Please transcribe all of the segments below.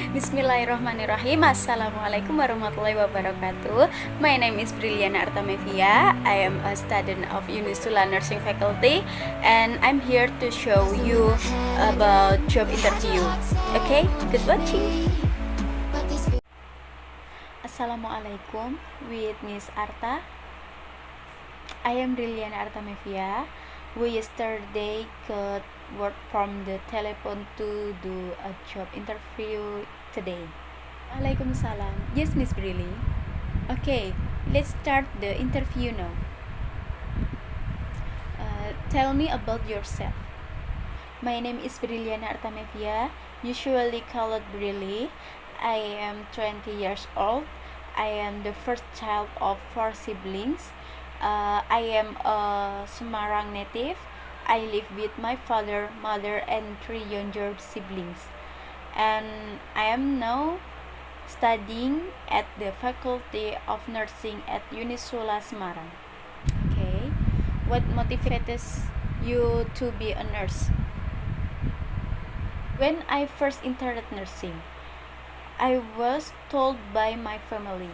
Bismillahirrahmanirrahim. Assalamualaikum warahmatullahi wabarakatuh. My name is Brillyana Artamevia. I am a student of Unisula Nursing Faculty, and I'm here to show you about job interview. Okay, good watching. Assalamualaikum with Miss Arta. I am Brillyana Artamevia. We yesterday got word from the telephone to do a job interview today. Waalaikumsalam. Yes, Miss Brilly. Okay, let's start the interview now. Tell me about yourself. My name is Brillyana Artamevia, usually called Brilly. I am 20 years old. I am the first child of 4 siblings. I am a Semarang native. I live with my father, mother, and 3 younger siblings. And I am now studying at the Faculty of Nursing at Unisula Semarang. Okay, what motivates you to be a nurse? When I first entered nursing, I was told by my family.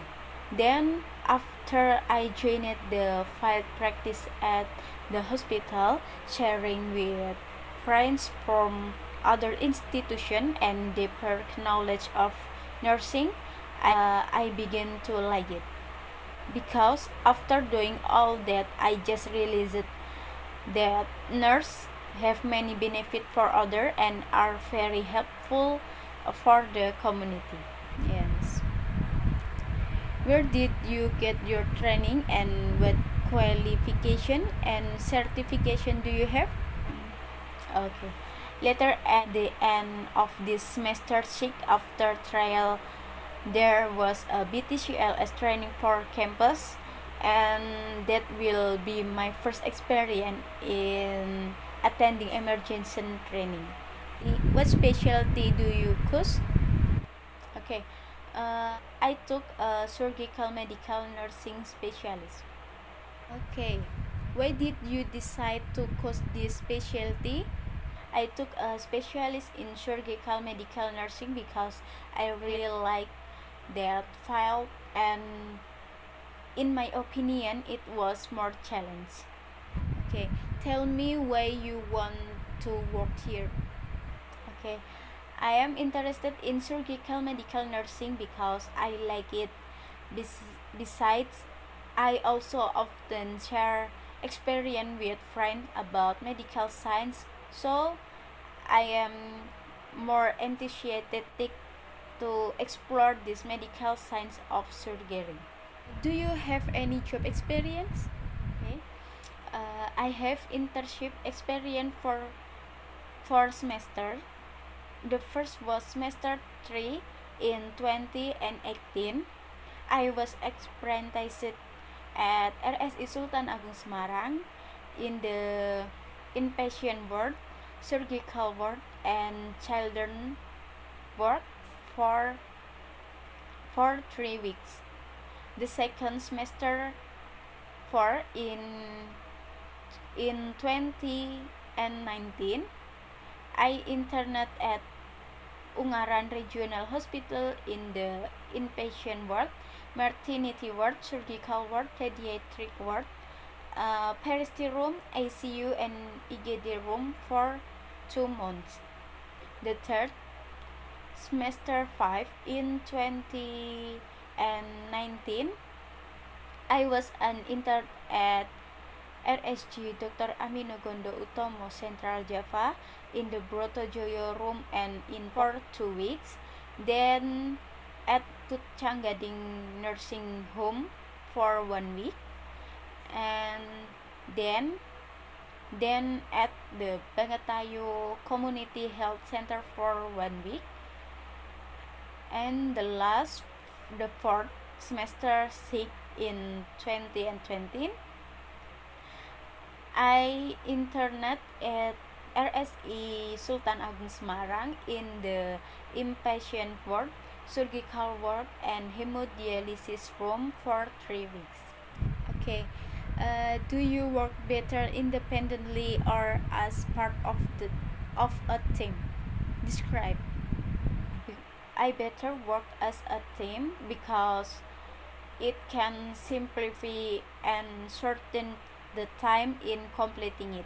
Then, after I joined the field practice at the hospital, sharing with friends from other institutions and deeper knowledge of nursing, I began to like it. Because after doing all that, I just realized that nurses have many benefits for others and are very helpful for the community. Yes. Where did you get your training and what qualification and certification do you have? Okay. Later at the end of this semester 6 after trial, there was a BTCLS training for campus, and that will be my first experience in attending emergency training. What specialty do you choose? Okay, I took a surgical medical nursing specialist. Okay, why did you decide to choose this specialty? I took a specialist in surgical medical nursing because I really like that field, and in my opinion it was more challenge. Okay, tell me why you want to work here. Okay, I am interested in surgical medical nursing because I like it. Besides, I also often share experience with friends about medical science, so I am more enthusiastic to explore this medical science of surgery. Do you have any job experience? Okay. I have internship experience for 4 semesters. The first was semester 3 in 2018. I was apprenticed at RSI Sultan Agung Semarang in the inpatient ward, surgical ward, and children ward for 3 weeks. The second semester 4 in 2019, I interned at Ungaran Regional Hospital in the inpatient ward, maternity ward, surgical ward, pediatric ward, peristy room, ICU, and IGD room for 2 months. The third semester 5 in 2019, I was an intern at RSG Dr. Aminogondo Utomo Central Java in the Brotojoyo room and in for 2 weeks. Then at Tutchanggading nursing home for 1 week, and then at the Bangatayo Community Health Center for 1 week. And the fourth semester 6 in 2020, I interned at RSI Sultan Agung Semarang in the inpatient ward, surgical ward, and hemodialysis room for 3 weeks. Okay, do you work better independently or as part of a team? Describe. I better work as a team because it can simplify and shorten the time in completing it.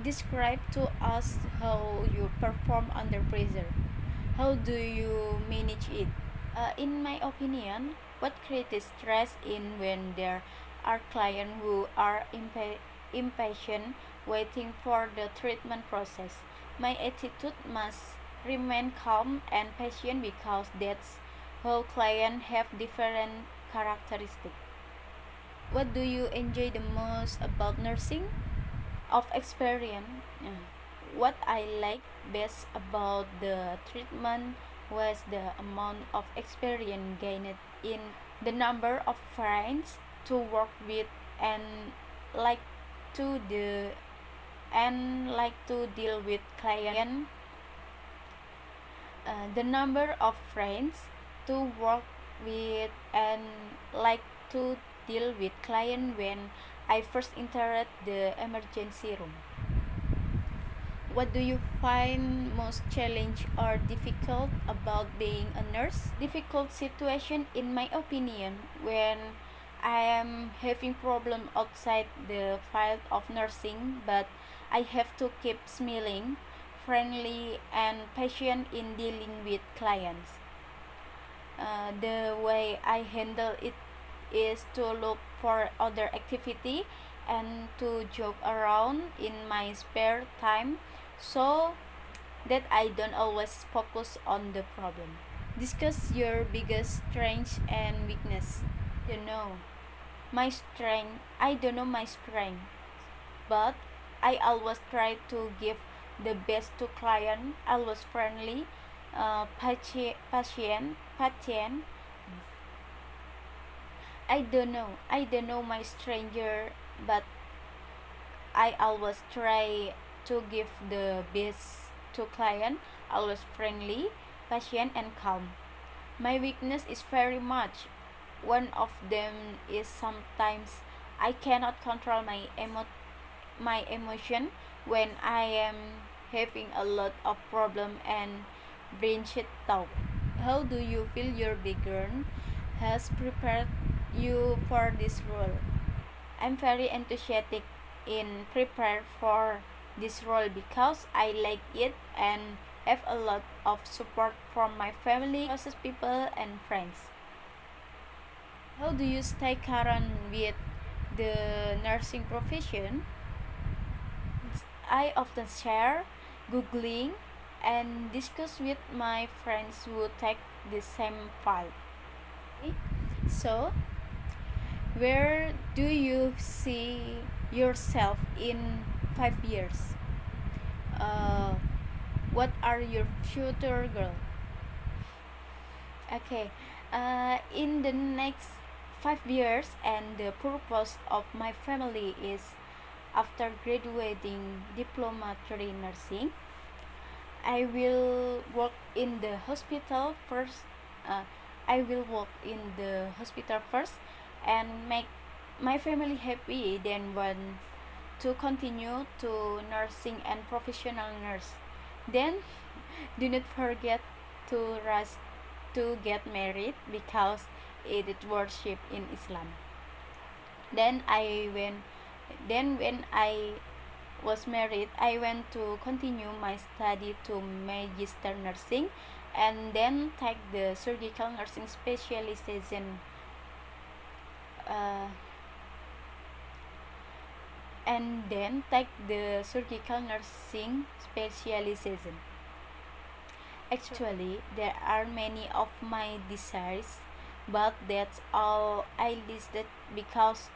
Describe to us how you perform under pressure. How do you manage it? In my opinion, what creates stress in when there are clients who are impatient waiting for the treatment process. My attitude must remain calm and patient because that's how clients have different characteristics. What do you enjoy the most about nursing? Of experience, what I like best about the treatment was the amount of experience gained in the number of friends to work with and like to the like to deal with client, the number of friends to work with and like to deal with client when I first entered the emergency room. What do you find most challenging or difficult about being a nurse? Difficult situation in my opinion when I am having problem outside the field of nursing, but I have to keep smiling, friendly and patient in dealing with clients. The way I handle it is to look for other activity and to joke around in my spare time so that I don't always focus on the problem. Discuss your biggest strengths and weakness. You know, my strength, I don't know my strength, but I always try to give the best to client, always friendly, patient. I don't know my stranger, but I always try to give the best to client, always friendly, patient and calm. My weakness is very much. One of them is sometimes I cannot control my emotion when I am having a lot of problem and brain shit out. How do you feel your background has prepared you for this role? I'm very enthusiastic in prepare for this role because I like it and have a lot of support from my family, closest people and friends. How do you stay current with the nursing profession? I often share, googling, and discuss with my friends who take the same field. So, where do you see yourself in 5 years? Uh, what are your future goals? Okay, in the next 5 years, and the purpose of my family is after graduating diploma 3 nursing, I will work in the hospital first. Uh, I will work in the hospital first and make my family happy. Then want to continue to nursing and professional nurse. Then do not forget to rush to get married because it is worship in Islam. Then I went. Then when I was married, I went to continue my study to magister nursing, and then take the surgical nursing specialization. Uh, and then take the surgical nursing specialization. Actually, there are many of my desires, but that's all I listed because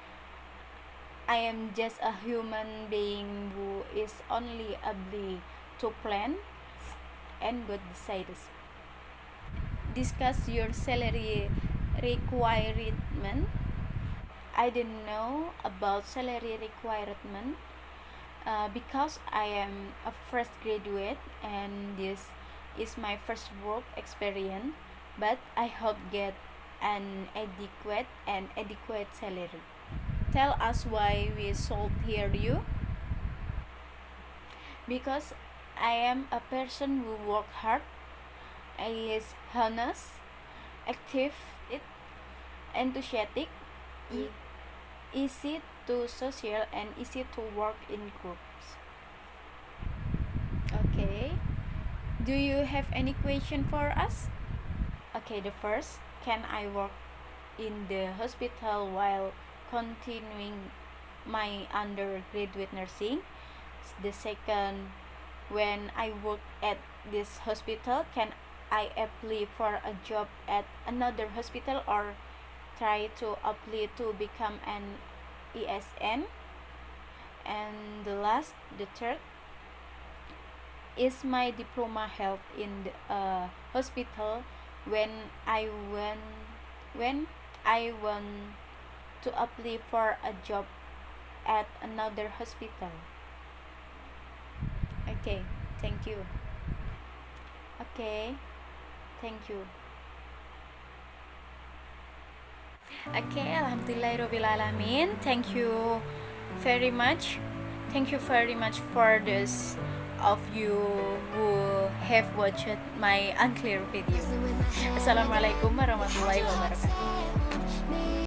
I am just a human being who is only able to plan and God decides. Discuss your salary requirement. I don't know about salary requirement because I am a fresh graduate and this is my first work experience, but I hope get an adequate salary. Tell us why we should hear you. Because I am a person who work hard is honest, active, enthusiastic, easy to social, and easy to work in groups. Okay. Do you have any question for us? Okay, the first, can I work in the hospital while continuing my undergraduate nursing? The second, when I work at this hospital, can I apply for a job at another hospital or try to apply to become an ESN? And the last, the third, is my diploma held in the hospital when I want when I want to apply for a job at another hospital. Okay, thank you. Okay, thank you. Okay, alhamdulillahirobbilalamin. Thank you very much. Thank you very much for this of you who have watched my unclear video. Assalamualaikum warahmatullahi wabarakatuh.